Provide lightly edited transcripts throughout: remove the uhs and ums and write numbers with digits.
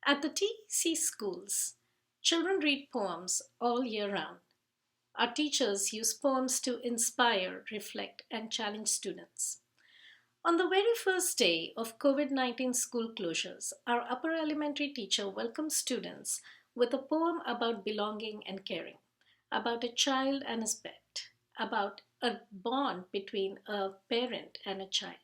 At the T.E.C schools, children read poems all year round. Our teachers use poems to inspire, reflect, and challenge students. On the very first day of COVID-19 school closures, our upper elementary teacher welcomed students with a poem about belonging and caring, about a child and his pet, about a bond between a parent and a child.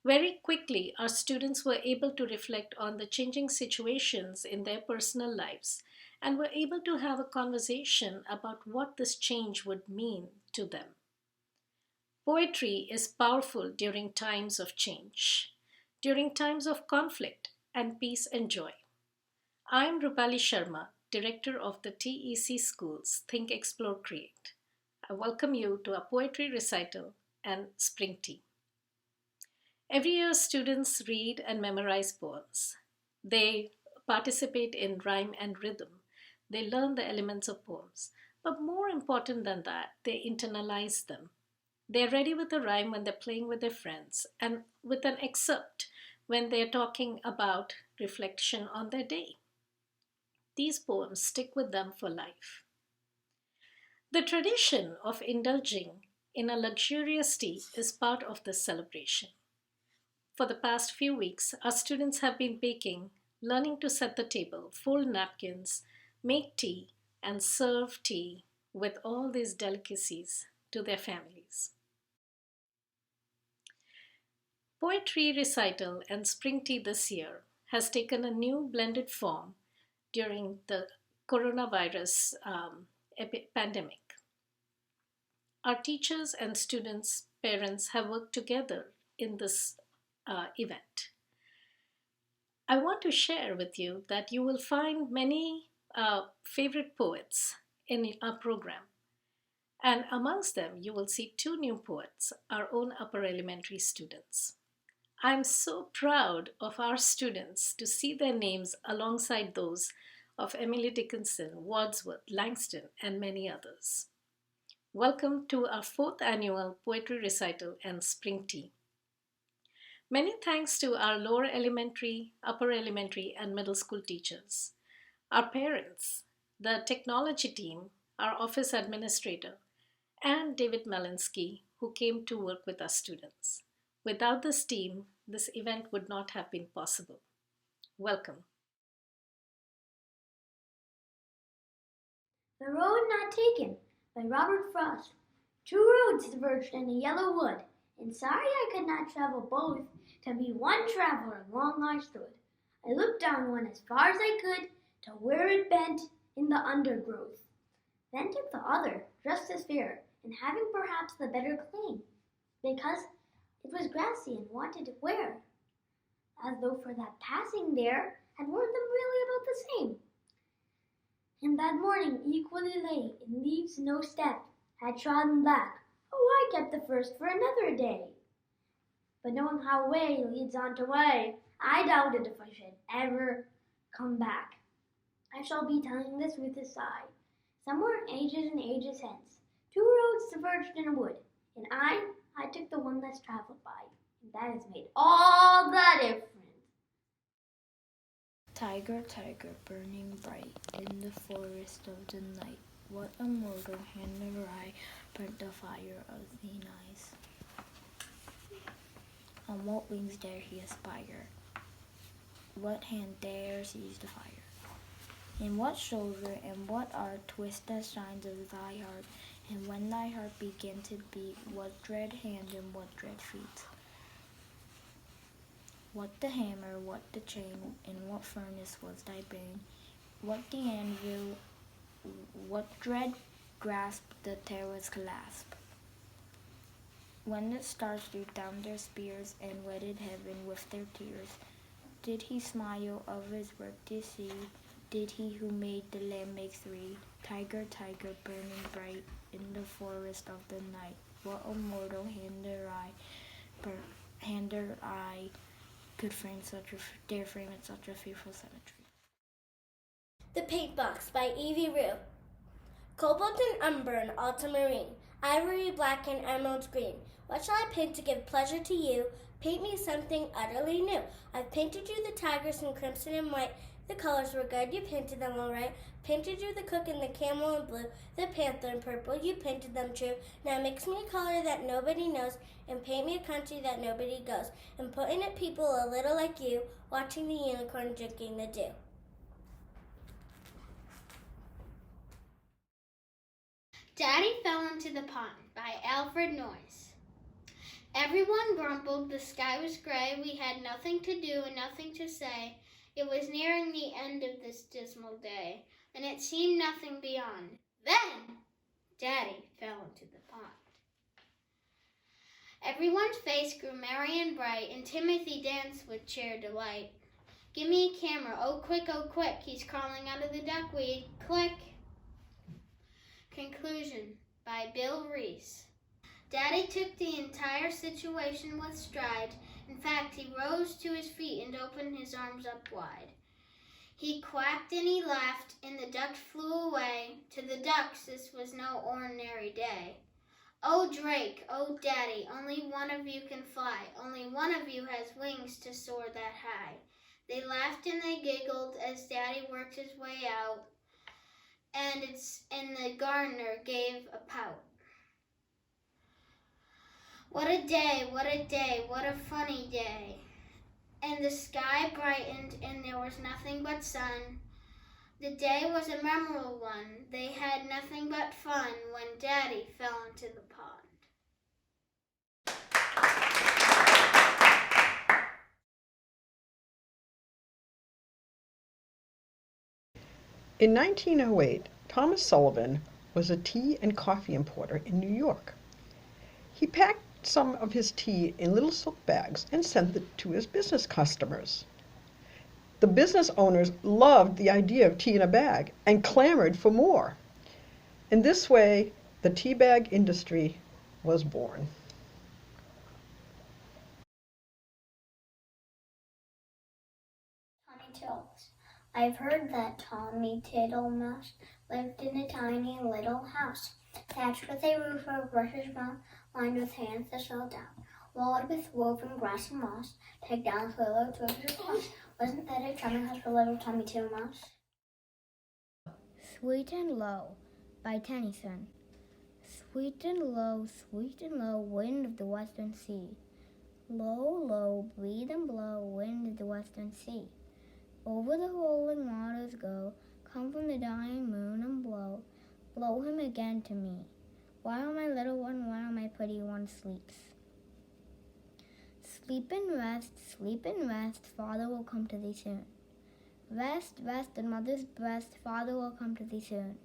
Very quickly, our students were able to reflect on the changing situations in their personal lives and were able to have a conversation about what this change would mean to them. Poetry is powerful during times of change, during times of conflict and peace and joy. I'm Rupali Sharma, Director of the T.E.C Schools Think, Explore, Create. I welcome you to a poetry recital and spring tea. Every year, students read and memorize poems. They participate in rhyme and rhythm. They learn the elements of poems. But more important than that, they internalize them. They're ready with a rhyme when they're playing with their friends and with an excerpt when they're talking about reflection on their day. These poems stick with them for life. The tradition of indulging in a luxurious tea is part of this celebration. For the past few weeks, our students have been baking, learning to set the table, fold napkins, make tea, and serve tea with all these delicacies to their families. Poetry recital and spring tea this year has taken a new blended form during the coronavirus pandemic. Our teachers and students, parents have worked together in this event. I want to share with you that you will find many favorite poets in our program. And amongst them, you will see two new poets, our own upper elementary students. I'm so proud of our students to see their names alongside those of Emily Dickinson, Wordsworth, Langston, and many others. Welcome to our fourth annual poetry recital and spring tea. Many thanks to our lower elementary, upper elementary, and middle school teachers, our parents, the technology team, our office administrator, and David Malinsky, who came to work with our students. Without this team, this event would not have been possible. Welcome. The Road Not Taken by Robert Frost. Two roads diverged in a yellow wood, and sorry I could not travel both, to be one traveler long I stood. I looked down one as far as I could, to where it bent in the undergrowth. Then took the other, just as fair, and having perhaps the better claim, because it was grassy and wanted wear, as though for that passing there had worn them really about the same. And that morning equally lay in leaves no step had trodden black. Oh, I kept the first for another day. But knowing how way leads on to way, I doubted if I should ever come back. I shall be telling this with a sigh. Somewhere ages and ages hence, two roads diverged in a wood, and I took the one less traveled by, and that has made all the difference. Tiger, tiger, burning bright in the forest of the night, what a mortal hand or eye burnt the fire of thine eyes? On what wings dare he aspire? What hand dare seize the fire? In what shoulder and what art twist the signs of thy heart? And when thy heart began to beat, what dread hand and what dread feet? What the hammer, what the chain, in what furnace was thy bane? What the anvil, what dread grasp the terror's clasp? When the stars threw down their spears and wetted heaven with their tears, did he smile of his work to see? Did he who made the lamb make three? Tiger, tiger, burning bright in the forest of the night, what a mortal hand or eye could frame dare frame in such a fearful symmetry? The Paint Box by Evie Rue. Cobalt and umber and ultramarine, ivory black and emerald green. What shall I paint to give pleasure to you? Paint me something utterly new. I've painted you the tigers in crimson and white, The colors were good, you painted them all right. Painted you the cook and the camel in blue, the panther in purple, you painted them true. Now mix me a color that nobody knows, and paint me a country that nobody goes, and put in it people a little like you, watching the unicorn drinking the dew. Daddy Fell into the Pond by Alfred Noyes. Everyone grumbled, the sky was gray, we had nothing to do and nothing to say. It was nearing the end of this dismal day, and it seemed nothing beyond. Then Daddy fell into the pond. Everyone's face grew merry and bright, and Timothy danced with sheer delight. Give me a camera, oh quick, he's crawling out of the duckweed, click. Conclusion by Bill Reese. Daddy took the entire situation with stride. In fact, he rose to his feet and opened his arms up wide. He quacked and he laughed, and the ducks flew away. To the ducks, this was no ordinary day. Oh, Drake, oh, Daddy, only one of you can fly. Only one of you has wings to soar that high. They laughed and they giggled as Daddy worked his way out, and the gardener gave a pout. What a day, what a funny day. And the sky brightened and there was nothing but sun. The day was a memorable one. They had nothing but fun when Daddy fell into the pond. In 1908, Thomas Sullivan was a tea and coffee importer in New York. He packed some of his tea in little silk bags and sent it to his business customers. The business owners loved the idea of tea in a bag and clamored for more. In this way, the tea bag industry was born. Tommy Tiddles. I've heard that Tommy Tittlemouse lived in a tiny little house, thatched with a roof of rushes round, lined with hands that fell down, walled with woven grass and moss, tagged down with willow twigs or moss. Wasn't that a charming house for little Tommy Tittlemouse? Sweet and Low by Tennyson. Sweet and low, wind of the western sea. Low, low, breathe and blow, wind of the western sea. Over the rolling waters go, come from the dying moon and blow, blow him again to me. While my little one, while my pretty one sleeps. Sleep and rest, Father will come to thee soon. Rest, rest in mother's breast, Father will come to thee soon.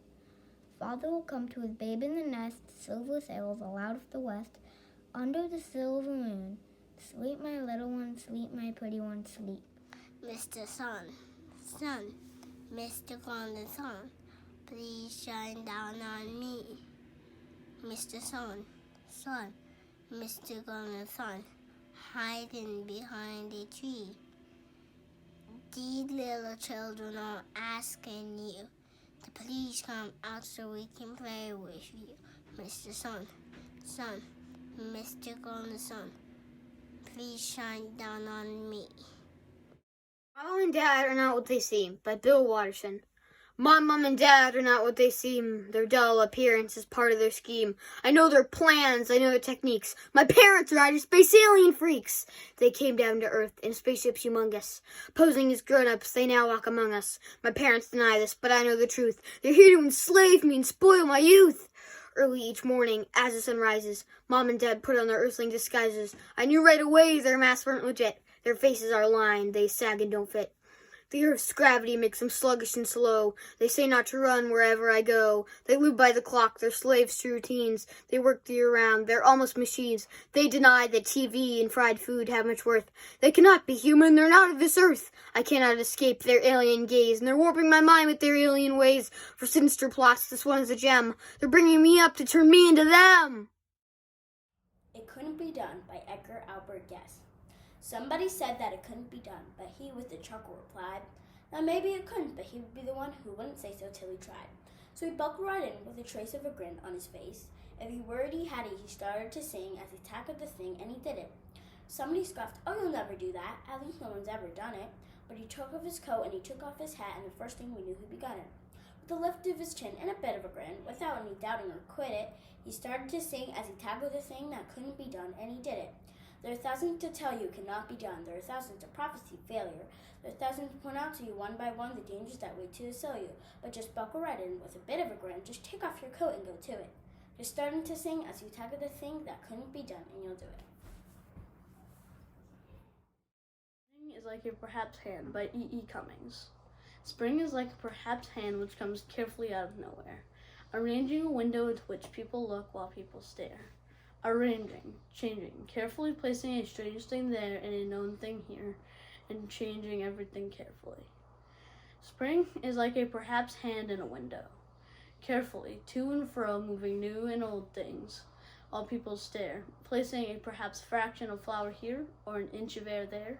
Father will come to his babe in the nest, silver sails all out of the west, under the silver moon. Sleep, my little one, sleep, my pretty one, sleep. Mr. Sun, Mr. Golden Sun, please shine down on me. Mr. Sun, Mr. Golden Sun, hiding behind a tree. These little children are asking you to please come out so we can play with you. Mr. Sun, Mr. Golden Sun, please shine down on me. Mom and Dad are not what they seem, by Bill Watterson. Mom and Dad are not what they seem. Their dull appearance is part of their scheme. I know their plans, I know their techniques. My parents are outer space alien freaks. They came down to Earth in spaceships humongous. Posing as grown-ups, they now walk among us. My parents deny this, but I know the truth. They're here to enslave me and spoil my youth. Early each morning, as the sun rises, Mom and Dad put on their earthling disguises. I knew right away their masks weren't legit. Their faces are lined, they sag and don't fit. The Earth's gravity makes them sluggish and slow. They say not to run wherever I go. They live by the clock, they're slaves to routines. They work the year round, they're almost machines. They deny that TV and fried food have much worth. They cannot be human, they're not of this earth. I cannot escape their alien gaze, and they're warping my mind with their alien ways. For sinister plots, this one is a gem. They're bringing me up to turn me into them. It Couldn't Be Done by Edgar Albert Guest. Somebody said that it couldn't be done, but he with a chuckle replied that maybe it couldn't, but he would be the one who wouldn't say so till he tried. So he buckled right in with a trace of a grin on his face. Every word he had he started to sing as he tackled the thing, and he did it. Somebody scoffed, "Oh, you'll never do that. At least no one's ever done it." But he took off his coat and he took off his hat, and the first thing we knew, he begun it. With a lift of his chin and a bit of a grin, without any doubting or quit it, he started to sing as he tackled the thing that couldn't be done, and he did it. There are thousands to tell you cannot be done. There are thousands to prophesy failure. There are thousands to point out to you one by one the dangers that wait to assail you. But just buckle right in with a bit of a grin. Just take off your coat and go to it. Just starting to sing as you tackle the thing that couldn't be done, and you'll do it. Spring is like a perhaps hand by E.E. Cummings. Spring is like a perhaps hand which comes carefully out of nowhere, arranging a window into which people look while people stare. Arranging, changing, carefully placing a strange thing there and a known thing here, and changing everything carefully. Spring is like a perhaps hand in a window, carefully, to and fro, moving new and old things, while people stare, placing a perhaps fraction of flower here, or an inch of air there,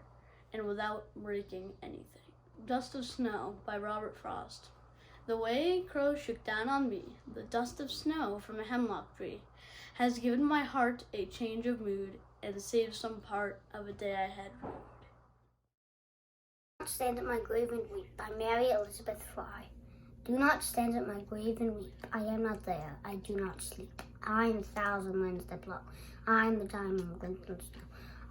and without breaking anything. Dust of Snow by Robert Frost. The way crows shook down on me, the dust of snow from a hemlock tree, has given my heart a change of mood and saved some part of a day I had rued. Do not stand at my grave and weep by Mary Elizabeth Fry. Do not stand at my grave and weep. I am not there. I do not sleep. I am the thousand winds that blow. I am the diamond glintering snow.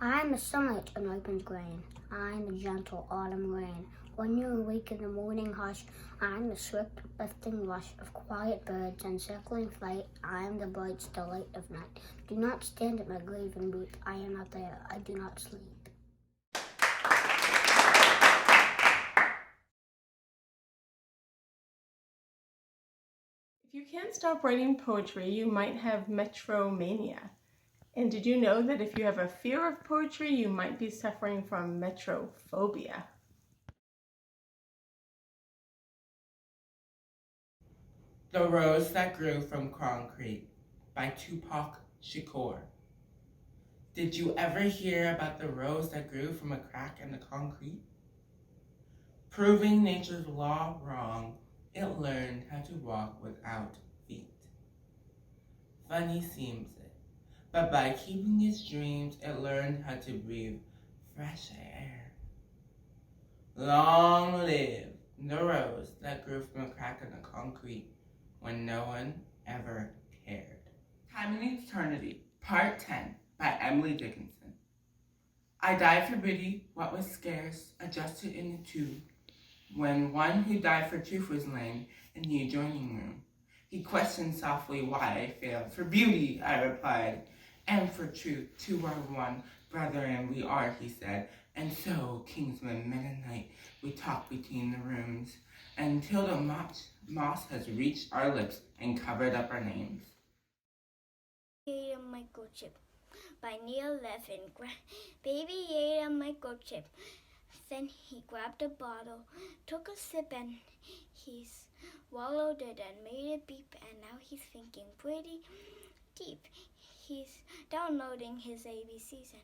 I am the sunlight unripened grain. I am the gentle autumn rain. When you awake in the morning hush, I am the swift lifting rush of quiet birds and circling flight. I am the bright delight of night. Do not stand at my grave and weep. I am not there. I do not sleep. If you can't stop writing poetry, you might have metromania. And did you know that if you have a fear of poetry, you might be suffering from metrophobia? The Rose That Grew from Concrete by Tupac Shakur. Did you ever hear about the rose that grew from a crack in the concrete? Proving nature's law wrong, it learned how to walk without feet. Funny seems it, but by keeping its dreams, it learned how to breathe fresh air. Long live the rose that grew from a crack in the concrete when no one ever cared. Time and Eternity, Part 10 by Emily Dickinson. I died for beauty, what was scarce, adjusted in the tube. When one who died for truth was laying in the adjoining room, he questioned softly why I failed. For beauty, I replied, and for truth, two are one, brethren we are, he said. And so, kingsman, men and knight, we talk between the rooms, until the moss has reached our lips and covered up our names. Ate a microchip by Neil Levin. Baby ate a microchip. Then he grabbed a bottle, took a sip, and he swallowed it and made it beep. And now he's thinking pretty deep. He's downloading his ABCs and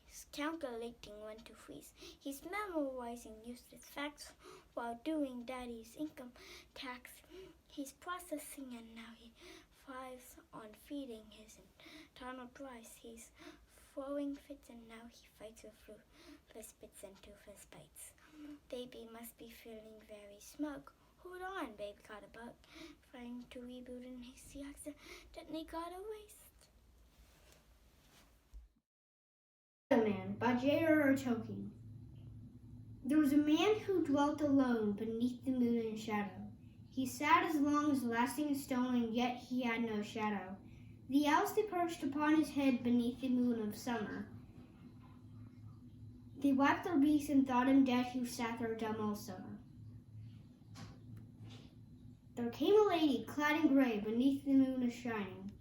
he's calculating when to freeze. He's memorizing useless facts while doing daddy's income tax. He's processing and now he thrives on feeding his internal drives. He's throwing fits and now he fights with ruthless bits and toothless bites. Baby must be feeling very smug. Hold on, baby caught a bug. Trying to reboot and he accidentally got erased. Man by J.R.R. Tolkien. There was a man who dwelt alone beneath the moon in shadow. He sat as long as lasting stone, and yet he had no shadow. The elves they perched upon his head beneath the moon of summer. They wiped their beaks and thought him dead who sat there dumb all summer. There came a lady clad in gray beneath the moon a shining.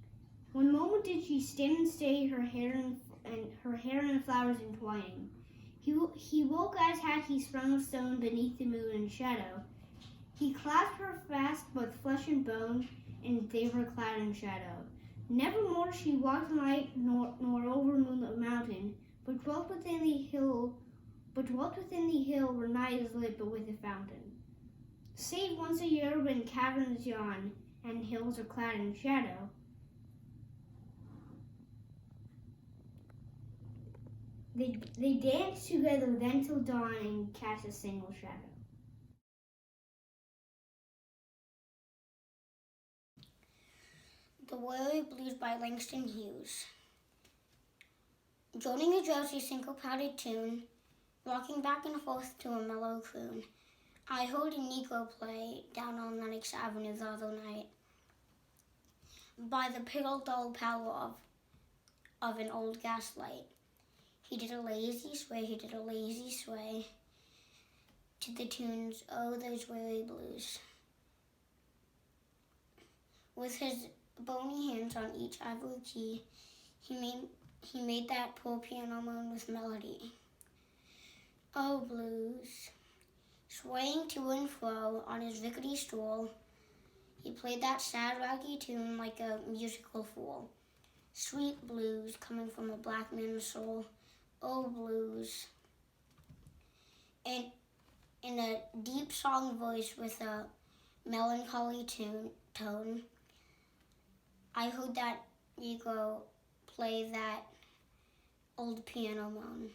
One moment did she stand and stay, her hair and flowers entwining. He woke as had he sprung of stone beneath the moon in shadow. He clasped her fast, both flesh and bone, and they were clad in shadow. Nevermore she walked in light, nor over moonlit mountain, but dwelt within the hill where night is lit but with a fountain. Save once a year when caverns yawn and hills are clad in shadow. They danced together then till dawn and cast a single shadow. The Weary Blues by Langston Hughes. Joining a drowsy syncopatted tune, rocking back and forth to a mellow croon, I heard a Negro play down on Lenox Avenue the other night. By the pale dull power of an old gaslight, he did a lazy sway, he did a lazy sway, to the tunes, oh, those weary blues. With his bony hands on each ivory key, he made that poor piano moan with melody. Oh, blues. Swaying to and fro on his rickety stool, he played that sad, raggy tune like a musical fool. Sweet blues coming from a black man's soul. Oh, blues. And in a deep song voice with a melancholy tone, I heard that Negro play that old piano moan.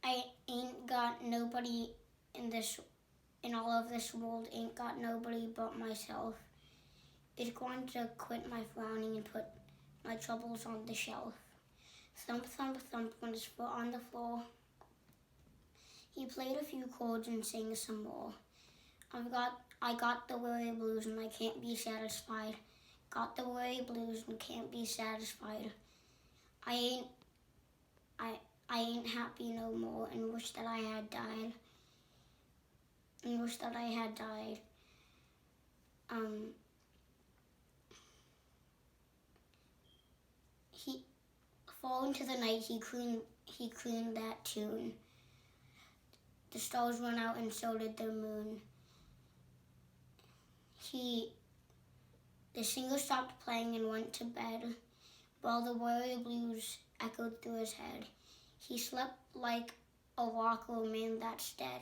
I ain't got nobody in all of this world, ain't got nobody but myself. It's going to quit my frowning and put my troubles on the shelf. Thump, thump, thump when his foot on the floor. He played a few chords and sang some more. I got the weary blues and I can't be satisfied. Got the weary blues and can't be satisfied. I ain't happy no more and wish that I had died. And wish that I had died. He fall into the night. He crooned that tune. The stars went out and so did the moon. The singer stopped playing and went to bed, while the weary blues echoed through his head. He slept like a walker man that's dead.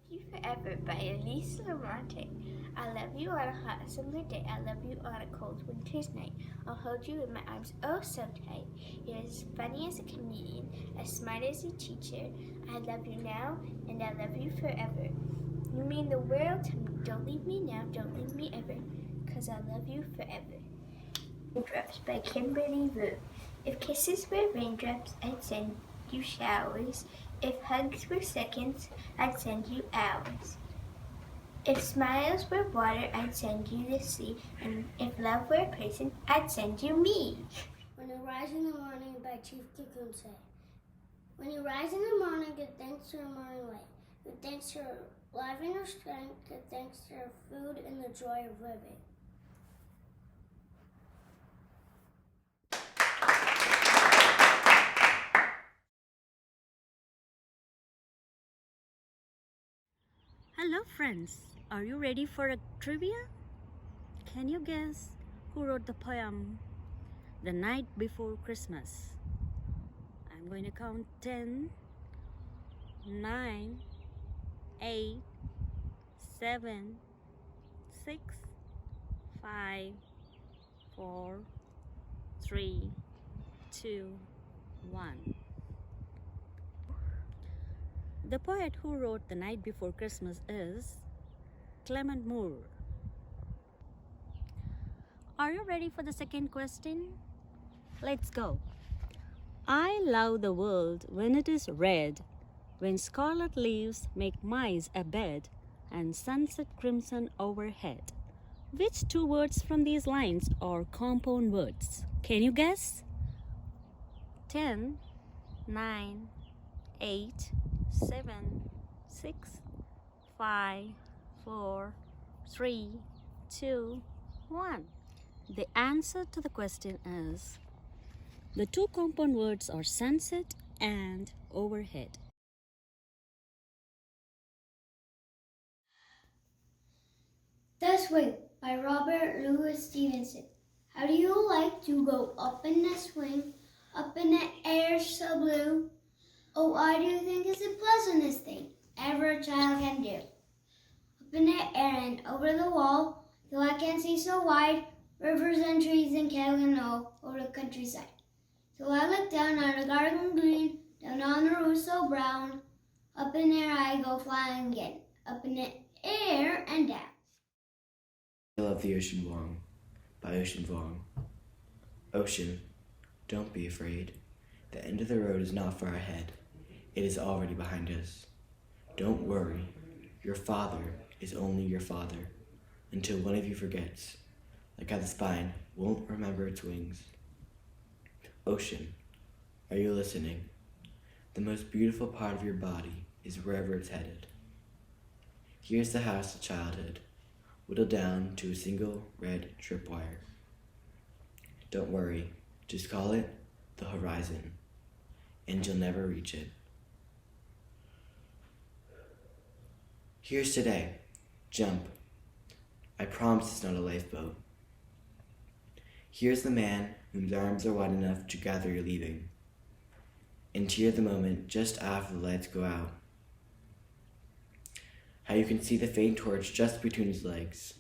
You Forever by Elise Lamonte. I love you on a hot summer day. I love you on a cold winter's night. I'll hold you in my arms oh so tight. You're as funny as a comedian, as smart as a teacher. I love you now and I love you forever. You mean the world to me. Don't leave me now, don't leave me ever, 'cause I love you forever. Raindrops by Kimberly Wu. If kisses were raindrops, I'd send you showers. If hugs were seconds, I'd send you hours. If smiles were water, I'd send you the sea. And if love were a person, I'd send you me. When you rise in the morning by Chief Kikunsei. When you rise in the morning, give thanks to your morning light. Give thanks to your life and your strength. Give thanks to your food and the joy of living. Hello friends, are you ready for a trivia? Can you guess who wrote the poem The Night Before Christmas? I'm going to count 10, 9, 8, 7, 6, 5, 4, 3, 2, 1. The poet who wrote The Night Before Christmas is Clement Moore. Are you ready for the second question? Let's go. I love the world when it is red, when scarlet leaves make mice a bed, and sunset crimson overhead. Which two words from these lines are compound words? Can you guess? 10, 9, 8, 7, 6, 5, 4, 3, 2, 1. The answer to the question is the two compound words are sunset and overhead. The Swing by Robert Louis Stevenson. How do you like to go up in the swing, up in the air so blue? Oh, I do think it's the pleasantest thing ever a child can do. Up in the air and over the wall, though I can't see so wide, rivers and trees and cattle and all over the countryside. So I looked down on a garden green, down on a roof so brown. Up in air I go flying again, up in the air and down. I love the Ocean Vuong by Ocean Vuong. Ocean, don't be afraid. The end of the road is not far ahead. It is already behind us. Don't worry. Your father is only your father until one of you forgets, like how the spine won't remember its wings. Ocean, are you listening? The most beautiful part of your body is wherever it's headed. Here's the house of childhood, whittled down to a single red tripwire. Don't worry, just call it the horizon, and you'll never reach it. Here's today. Jump. I promise it's not a lifeboat. Here's the man whose arms are wide enough to gather your leaving. And hear the moment just after the lights go out. How you can see the faint torch just between his legs,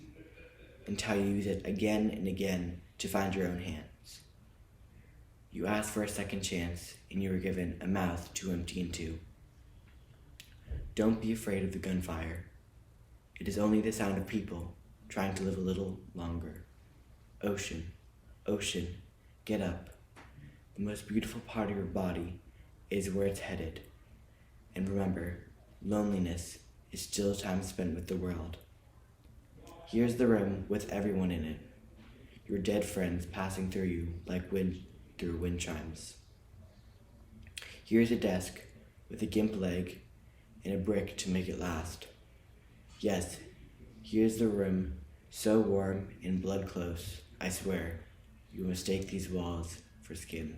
and how you use it again and again to find your own hands. You asked for a second chance, and you were given a mouth to empty into. Don't be afraid of the gunfire. It is only the sound of people trying to live a little longer. Ocean, ocean, get up. The most beautiful part of your body is where it's headed. And remember, loneliness is still time spent with the world. Here's the room with everyone in it. Your dead friends passing through you like wind through wind chimes. Here's a desk with a gimp leg and a brick to make it last. Yes, here's the room, so warm and blood close, I swear, you mistake these walls for skin.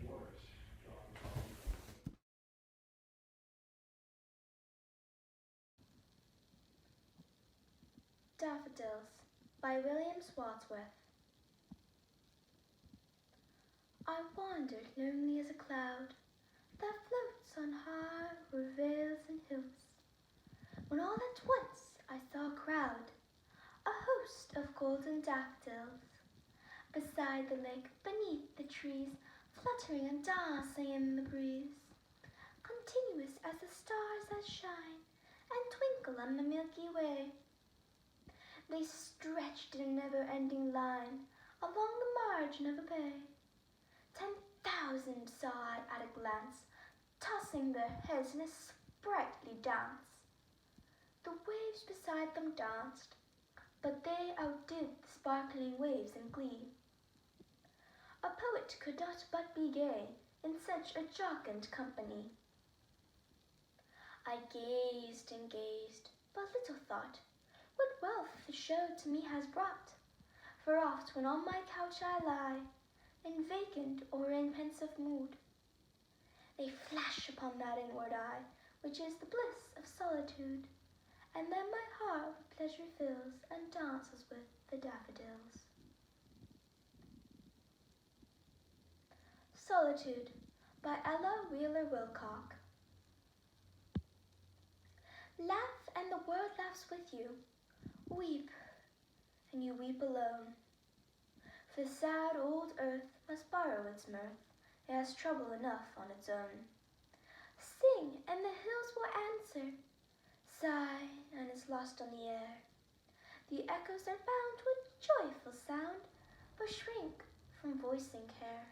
Daffodils by William Wordsworth. I wandered lonely as a cloud that floats on high o'er vales and hills, when all at once I saw a crowd, a host of golden daffodils, beside the lake, beneath the trees, fluttering and dancing in the breeze, continuous as the stars that shine and twinkle on the Milky Way. They stretched in a never-ending line along the margin of a bay. 10,000 saw I at a glance, tossing their heads in a sprightly dance. The waves beside them danced, but they outdid the sparkling waves in glee. A poet could not but be gay in such a jocund company. I gazed and gazed, but little thought what wealth the show to me has brought. For oft when on my couch I lie, in vacant or in pensive mood, they flash upon that inward eye, which is the bliss of solitude, and then my heart with pleasure fills, and dances with the daffodils. Solitude by Ella Wheeler Wilcock. Laugh, and the world laughs with you. Weep, and you weep alone. For sad old earth must borrow its mirth, it has trouble enough on its own. Sing, and the hills will answer. Sigh, and it's lost on the air. The echoes are bound with joyful sound, but shrink from voicing care.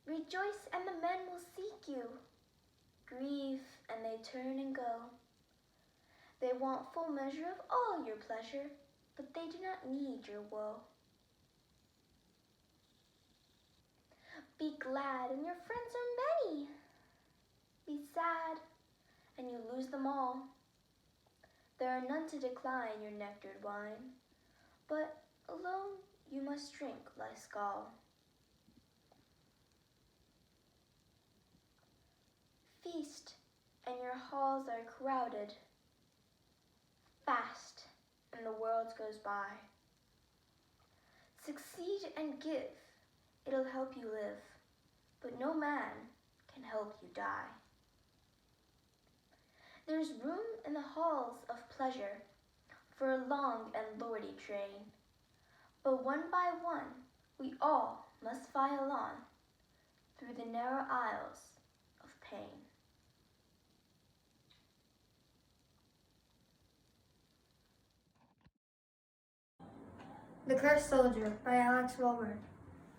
Rejoice, and the men will seek you. Grieve, and they turn and go. They want full measure of all your pleasure, but they do not need your woe. Be glad, and your friends are many. Be sad, and you lose them all. There are none to decline your nectared wine, but alone you must drink life's gall. Feast, and your halls are crowded. Fast, and the world goes by. Succeed and give, it'll help you live, but no man can help you die. There's room in the halls of pleasure for a long and lordly train, but one by one we all must file on through the narrow aisles of pain. The Cursed Soldier by Alex Wilbur.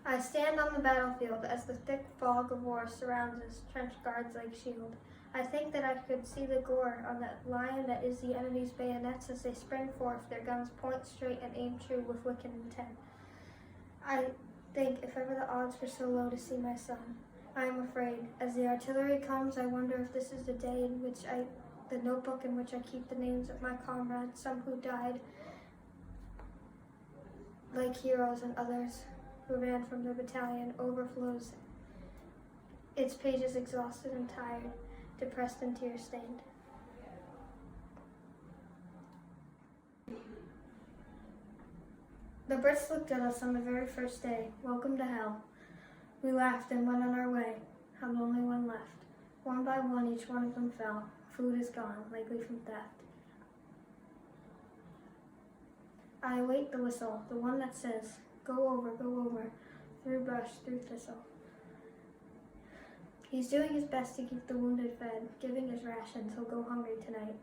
I stand on the battlefield as the thick fog of war surrounds us, trench guards like shield. I think that I could see the gore on that lion that is the enemy's bayonets as they spring forth, their guns point straight and aim true with wicked intent. I think if ever the odds were so low to see my son, I am afraid. As the artillery comes, I wonder if this is the day in which the notebook in which I keep the names of my comrades, some who died like heroes and others who ran from their battalion, overflows its pages exhausted and tired, depressed and tear-stained. The Brits looked at us on the very first day. Welcome to hell. We laughed and went on our way. I'm the only one left. One by one, each one of them fell. Food is gone, likely from theft. I await the whistle, the one that says, go over, through brush, through thistle. He's doing his best to keep the wounded fed, giving his rations, he'll go hungry tonight.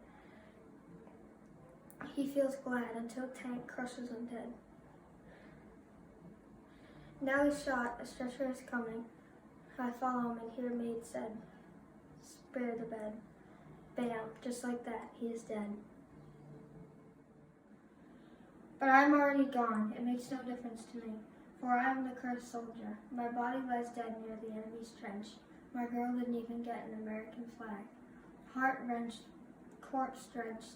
He feels glad until tank crushes him dead. Now he's shot, a stretcher is coming. I follow him and hear maid said, spare the bed. Bam, just like that, he is dead. But I'm already gone, it makes no difference to me, for I am the cursed soldier. My body lies dead near the enemy's trench. My girl didn't even get an American flag. Heart-wrenched, corpse-drenched,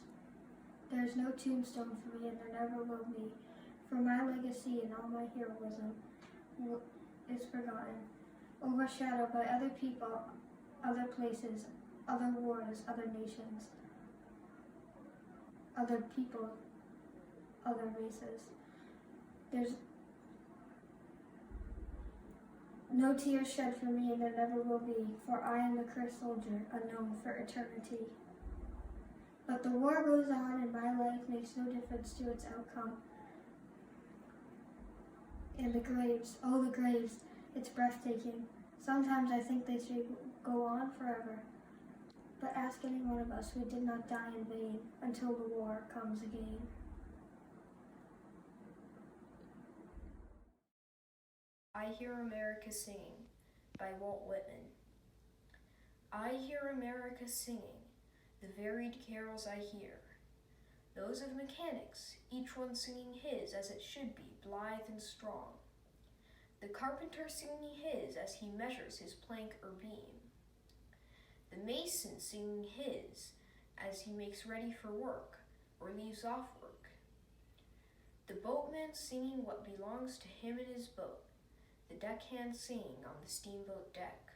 there's no tombstone for me and there never will be, for my legacy and all my heroism is forgotten, overshadowed by other people, other places, other wars, other nations, other people, other races. There's no tears shed for me and there never will be, for I am the cursed soldier, unknown for eternity. But the war goes on and my life makes no difference to its outcome. And the graves, oh the graves, it's breathtaking. Sometimes I think they should go on forever. But ask any one of us, we did not die in vain until the war comes again. I Hear America Singing by Walt Whitman. I hear America singing, the varied carols I hear, those of mechanics, each one singing his as it should be, blithe and strong. The carpenter singing his as he measures his plank or beam. The mason singing his as he makes ready for work or leaves off work. The boatman singing what belongs to him in his boat, the deckhand singing on the steamboat deck.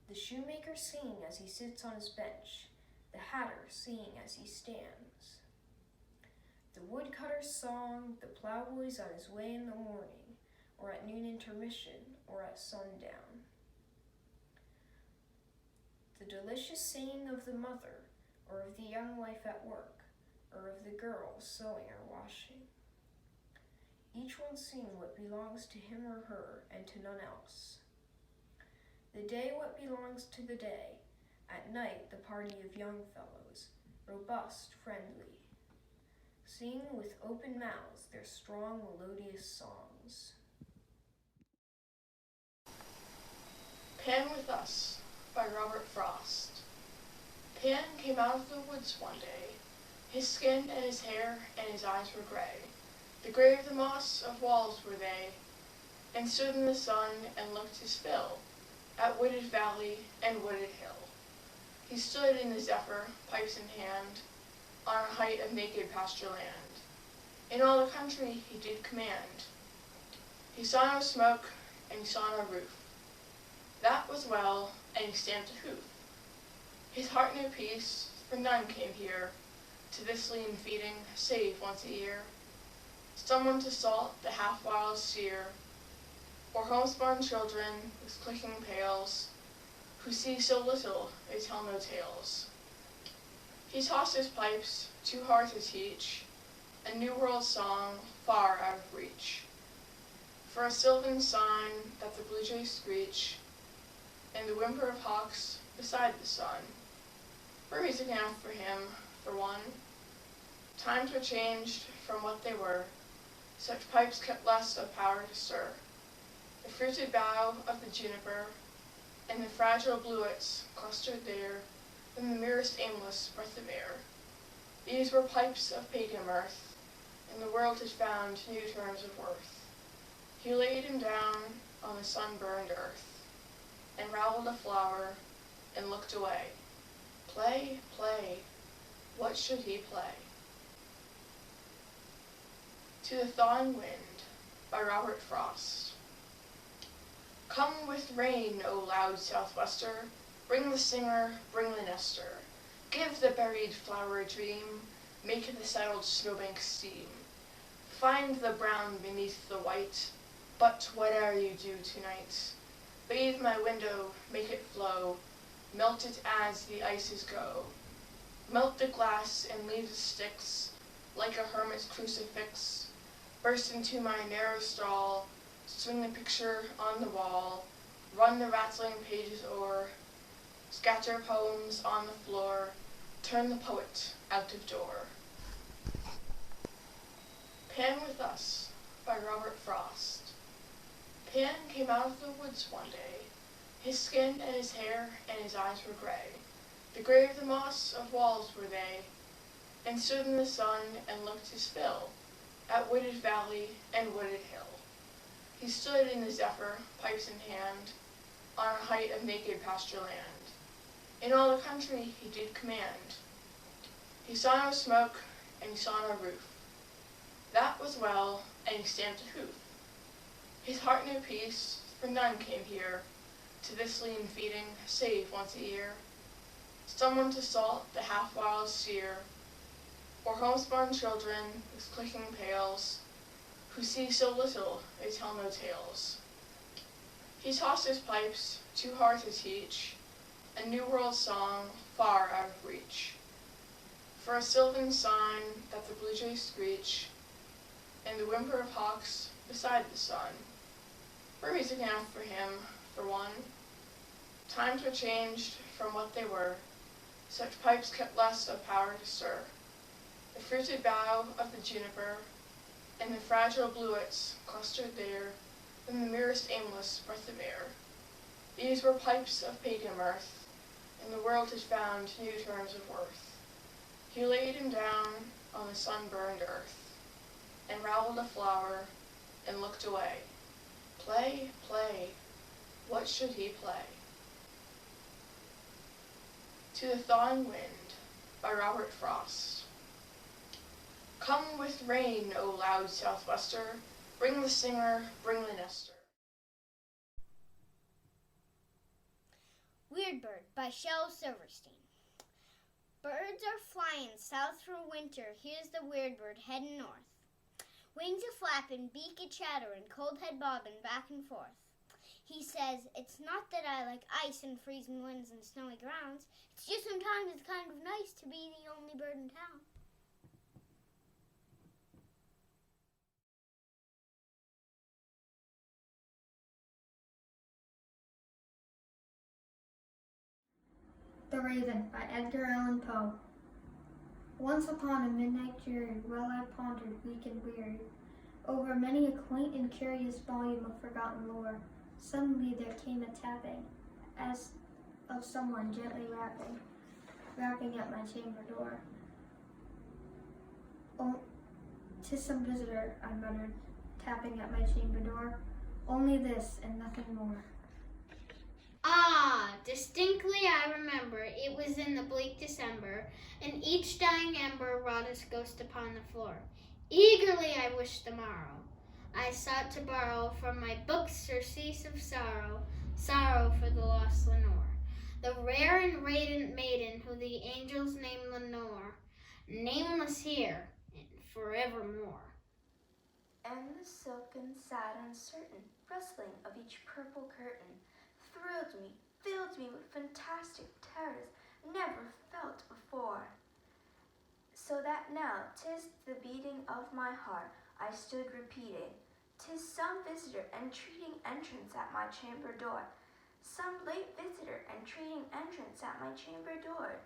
The shoemaker singing as he sits on his bench, the hatter singing as he stands. The woodcutter's song, the plowboy's on his way in the morning, or at noon intermission, or at sundown. The delicious singing of the mother, or of the young wife at work, or of the girl sewing or washing. Each one singing what belongs to him or her, and to none else. The day what belongs to the day, at night the party of young fellows, robust, friendly, singing with open mouths their strong melodious songs. Pan with Us by Robert Frost. Pan came out of the woods one day. His skin and his hair and his eyes were gray. The gray of the moss of walls were they, and stood in the sun and looked his fill at wooded valley and wooded hill. He stood in the zephyr, pipes in hand, on a height of naked pasture land. In all the country he did command. He saw no smoke, and he saw no roof. That was well, and he stamped a hoof. His heart knew peace, for none came here to this lean feeding, save once a year. Someone to salt the half-wild steer, or homespun children with clicking pails, who see so little they tell no tales. He tossed his pipes, too hard to teach, a new world song far out of reach. For a sylvan sign that the blue jays screech, and the whimper of hawks beside the sun. For music enough for him, for one. Times were changed from what they were. Such pipes kept less of power to stir. The fruited bough of the juniper and the fragile bluets clustered there in the merest aimless breath of air. These were pipes of pagan mirth, and the world had found new terms of worth. He laid him down on the sun-burned earth, and ravelled a flower, and looked away. Play, play, what should he play? To the Thawing Wind, by Robert Frost. Come with rain, O loud southwester, bring the singer, bring the nester. Give the buried flower a dream, make the settled snowbank steam. Find the brown beneath the white, but whate'er you do tonight, bathe my window, make it flow, melt it as the ices go. Melt the glass and leave the sticks, like a hermit's crucifix. Burst into my narrow stall, swing the picture on the wall, run the rattling pages o'er, scatter poems on the floor, turn the poet out of door. Pan with Us, by Robert Frost. Pan came out of the woods one day. His skin and his hair and his eyes were gray. The gray of the moss of walls were they, and stood in the sun and looked his fill at wooded valley and wooded hill. He stood in the zephyr, pipes in hand, on a height of naked pasture land. In all the country he did command. He saw no smoke, and he saw no roof. That was well, and he stamped a hoof. His heart knew peace, for none came here to this lean feeding, save once a year. Someone to salt the half-wild steer, or homespun children with clicking pails, who see so little they tell no tales. He tossed his pipes, too hard to teach, a new world song far out of reach. For a sylvan sign that the blue jays screech, and the whimper of hawks beside the sun. For music enough for him, for one. Times were changed from what they were. Such pipes kept less of power to stir. The fruited bough of the juniper and the fragile bluets clustered there in the merest aimless breath of air. These were pipes of pagan mirth, and the world had found new terms of worth. He laid him down on the sun-burned earth, and ravelled a flower, and looked away. Play, play, what should he play? To the Thawing Wind, by Robert Frost. Come with rain, O loud southwester, bring the singer, bring the nester. Weird Bird by Shel Silverstein. Birds are flying south through winter. Here's the weird bird heading north. Wings a flapping, beak a chattering, cold head bobbing back and forth. He says, it's not that I like ice and freezing winds and snowy grounds. It's just sometimes it's kind of nice to be the only bird in town. The Raven by Edgar Allan Poe. Once upon a midnight dreary, well I pondered, weak and weary, over many a quaint and curious volume of forgotten lore. Suddenly there came a tapping, as of someone gently rapping at my chamber door. "Oh, 'tis some visitor," I muttered, tapping at my chamber door. "Only this and nothing more." Ah, distinctly I remember, it was in the bleak December, and each dying ember wrought its ghost upon the floor. Eagerly I wished the morrow. I sought to borrow from my books surcease of sorrow, sorrow for the lost Lenore, the rare and radiant maiden who the angels name Lenore, nameless here and forevermore. And the silken, sad, uncertain rustling of each purple curtain thrilled me, filled me with fantastic terrors never felt before. So that now 'tis the beating of my heart I stood repeating, 'Tis some visitor entreating entrance at my chamber door. Some late visitor entreating entrance at my chamber door.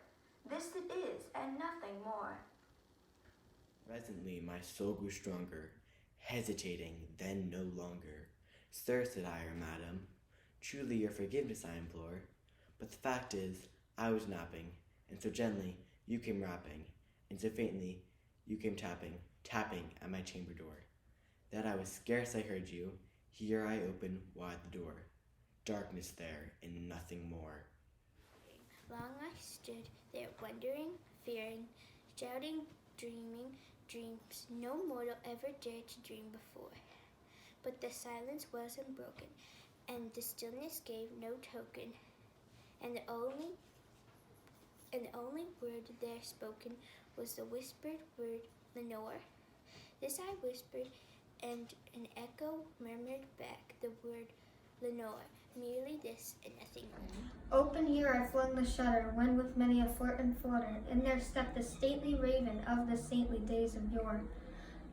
This it is, and nothing more. Presently my soul grew stronger, hesitating then no longer. Sir, said I, or madam, truly your forgiveness I implore. But the fact is, I was napping, and so gently you came rapping, and so faintly you came tapping, tapping at my chamber door, that I was scarce I heard you. Here I opened wide the door. Darkness there, and nothing more. Long I stood there wondering, fearing, shouting, dreaming dreams no mortal ever dared to dream before. But the silence was unbroken, and the stillness gave no token, and the only word there spoken was the whispered word Lenore. This I whispered, and an echo murmured back the word Lenore, merely this and nothing more. Open here I flung the shutter, when with many a flirt and flutter, in there stepped the stately raven of the saintly days of yore.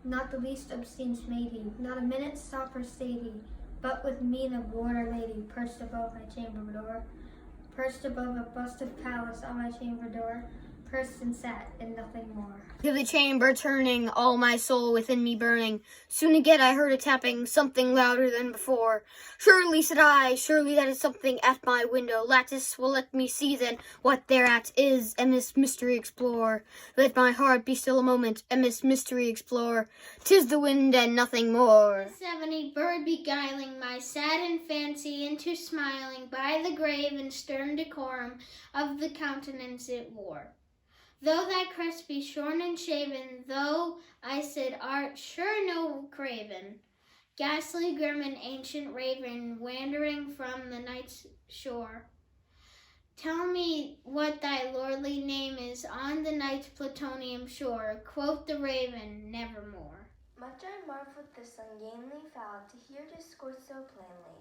Not the least obscene made he, not a minute stopper stayed he, but with mien of warder lady, perched above my chamber door, perched above a bust of Pallas on my chamber door, perched and sat, and nothing more. To the chamber turning, all my soul within me burning. Soon again I heard a tapping, something louder than before. Surely, said I, surely that is something at my window. Lattice will let me see then what thereat is, and this mystery explore. Let my heart be still a moment, and this mystery explore. 'Tis the wind and nothing more. The ebony bird beguiling my saddened fancy into smiling by the grave and stern decorum of the countenance it wore. Though thy crest be shorn and shaven, though I said art sure no craven, ghastly grim and ancient raven, wandering from the night's shore, tell me what thy lordly name is on the night's plutonium shore. Quoth the raven, nevermore. Much I marveled this ungainly fowl to hear discourse so plainly,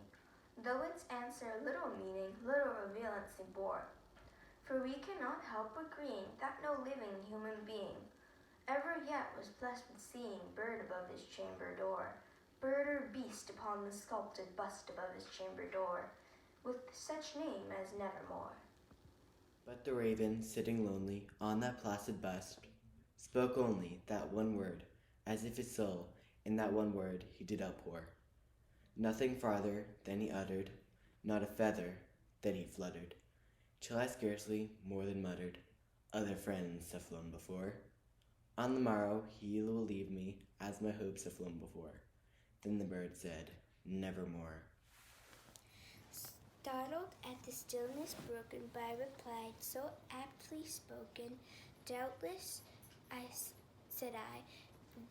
though its answer little meaning, little revealancy bore. For we cannot help agreeing that no living human being ever yet was blessed with seeing bird above his chamber door, bird or beast upon the sculpted bust above his chamber door, with such name as nevermore. But the raven, sitting lonely on that placid bust, spoke only that one word, as if his soul in that one word he did outpour. Nothing farther than he uttered, not a feather than he fluttered, till I scarcely more than muttered, other friends have flown before. On the morrow he will leave me, as my hopes have flown before. Then the bird said, nevermore. Startled at the stillness broken by reply so aptly spoken, doubtless, said I,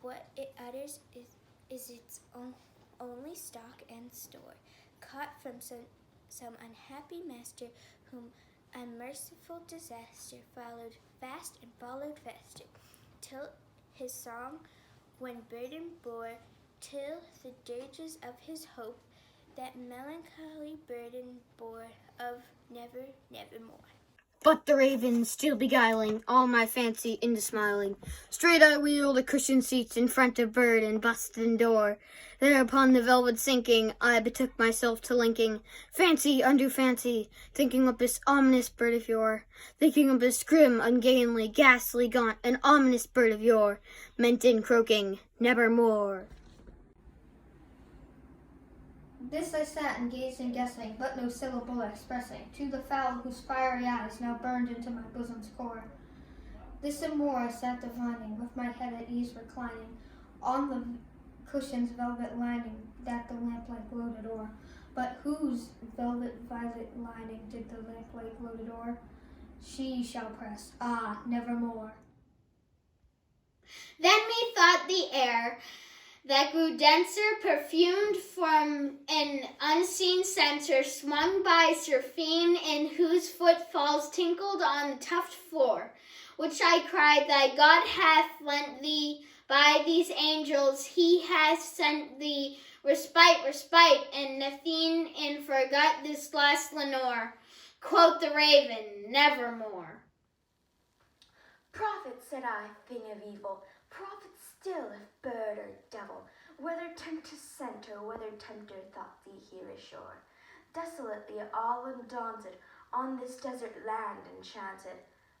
what it utters is its only stock and store, caught from some unhappy master whom unmerciful disaster followed fast and followed faster, till his song, when burden bore, till the dirges of his hope, that melancholy burden bore of never, nevermore. But the raven, still beguiling all my fancy into smiling, straight I wheeled a cushioned seat in front of bird and bust and door. There upon the velvet sinking, I betook myself to linking fancy unto fancy, thinking of this ominous bird of yore, thinking of this grim, ungainly, ghastly, gaunt, and ominous bird of yore, meant in croaking, nevermore. This I sat and gazed and guessing, but no syllable expressing, to the fowl whose fiery eyes now burned into my bosom's core. This and more I sat divining, with my head at ease reclining, on the cushion's velvet lining that the lamplight gloated o'er. But whose velvet violet lining did the lamplight gloated o'er? She shall press, ah, nevermore. Then methought the air that grew denser, perfumed from an unseen censer, swung by Seraphine, in whose footfalls tinkled on the tufted floor, which I cried, thy God hath lent thee by these angels, he hath sent thee respite, respite, and nothing and forgot this last Lenore. Quoth the raven, nevermore. Prophet, said I, thing of evil, prophet still if bird or devil, Whether tempter sent or whether tempter thought thee here ashore, desolately all undaunted, on this desert land enchanted,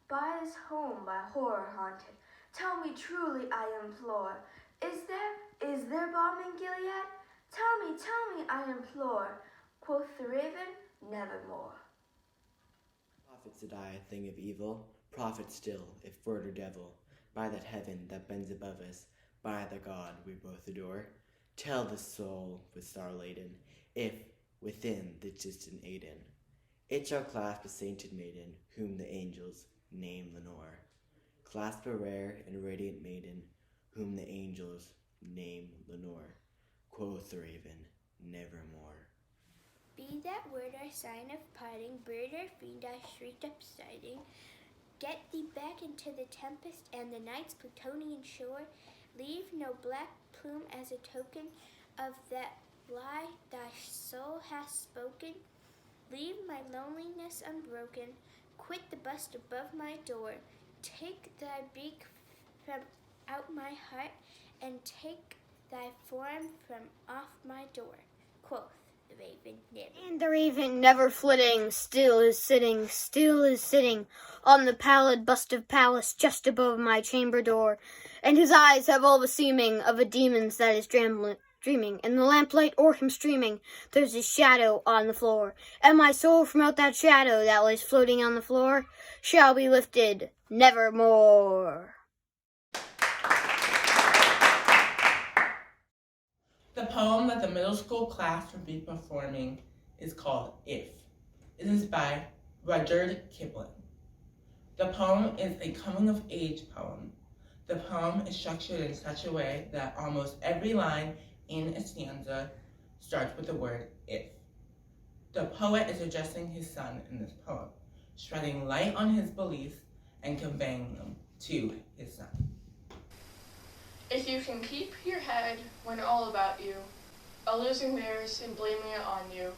by this home by horror haunted, tell me truly, I implore, is there balm in Gilead? Tell me, I implore. Quoth the raven, nevermore. Prophets to die a thing of evil, prophet still, if word or devil, by that heaven that bends above us, by the God we both adore. Tell the soul with star laden, if within the distant Aidenn, it shall clasp a sainted maiden, whom the angels name Lenore. Clasp a rare and radiant maiden, whom the angels name Lenore. Quoth the raven, nevermore. Be that word our sign of parting, bird or fiend I shrieked upsiding. Get thee back into the tempest and the night's Plutonian shore. Leave no black plume as a token of that lie thy soul hath spoken. Leave my loneliness unbroken. Quit the bust above my door. Take thy beak from out my heart, and take thy form from off my door. Quoth the raven, never. And the raven, never flitting, still is sitting on the pallid bust of Pallas just above my chamber door, and his eyes have all the seeming of a demon's that is dreaming, and the lamplight o'er him streaming, there's a shadow on the floor, and my soul from out that shadow that lies floating on the floor shall be lifted nevermore. The poem that the middle school class will be performing is called If. It is by Rudyard Kipling. The poem is a coming-of-age poem. The poem is structured in such a way that almost every line in a stanza starts with the word if. The poet is addressing his son in this poem, shedding light on his beliefs and conveying them to his son. If you can keep your head when all about you are losing theirs and blaming it on you,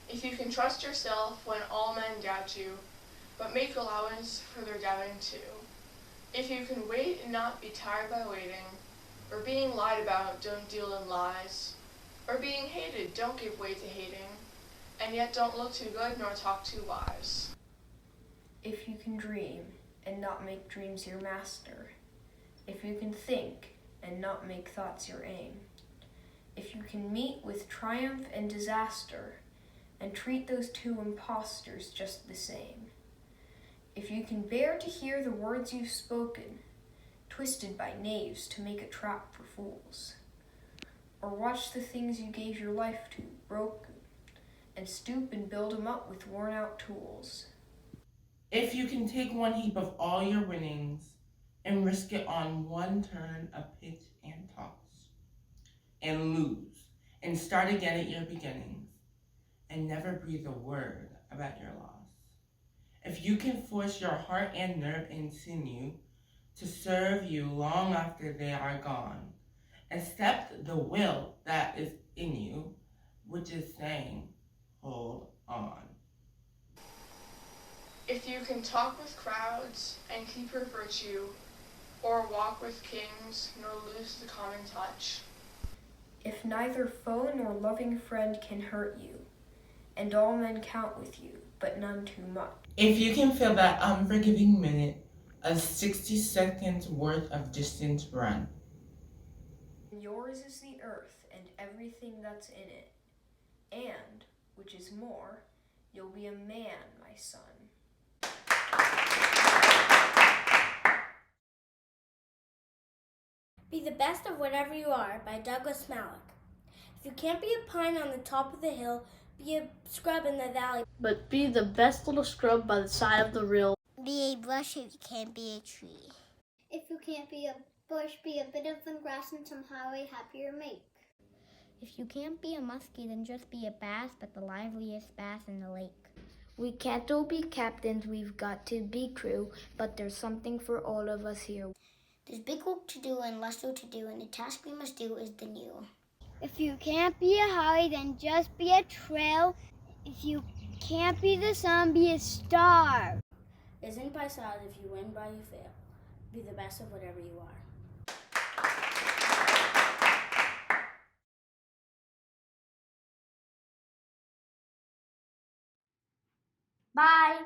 if you can trust yourself when all men doubt you, but make allowance for their doubting too, if you can wait and not be tired by waiting, or being lied about, don't deal in lies, or being hated, don't give way to hating, and yet don't look too good nor talk too wise. If you can dream and not make dreams your master, if you can think and not make thoughts your aim, if you can meet with triumph and disaster and treat those two impostors just the same, if you can bear to hear the words you've spoken, twisted by knaves to make a trap for fools, or watch the things you gave your life to broken, and stoop and build 'em up with worn-out tools. If you can take one heap of all your winnings and risk it on one turn of pitch and toss, and lose, and start again at your beginnings, and never breathe a word about your loss. If you can force your heart and nerve and sinew to serve you long after they are gone, accept the will that is in you, which is saying, hold on. If you can talk with crowds and keep your virtue, or walk with kings nor lose the common touch. If neither foe nor loving friend can hurt you, and all men count with you, but none too much. If you can feel that unforgiving minute of 60 seconds worth of distance run. Yours is the earth and everything that's in it, and, which is more, you'll be a man, my son. Be the best of whatever you are, by Douglas Mallock. If you can't be a pine on the top of the hill, be a scrub in the valley. But be the best little scrub by the side of the rill. Be a brush if you can't be a tree. If you can't be a bush, be a bit of the grass and somehow a happier make. If you can't be a muskie, then just be a bass, but the liveliest bass in the lake. We can't all be captains, we've got to be crew, but there's something for all of us here. There's big work to do and less to do, and the task we must do is the new. If you can't be a highway, then just be a trail. If you can't be the sun, be a star. Isn't by size, if you win, by you fail. Be the best of whatever you are. Bye.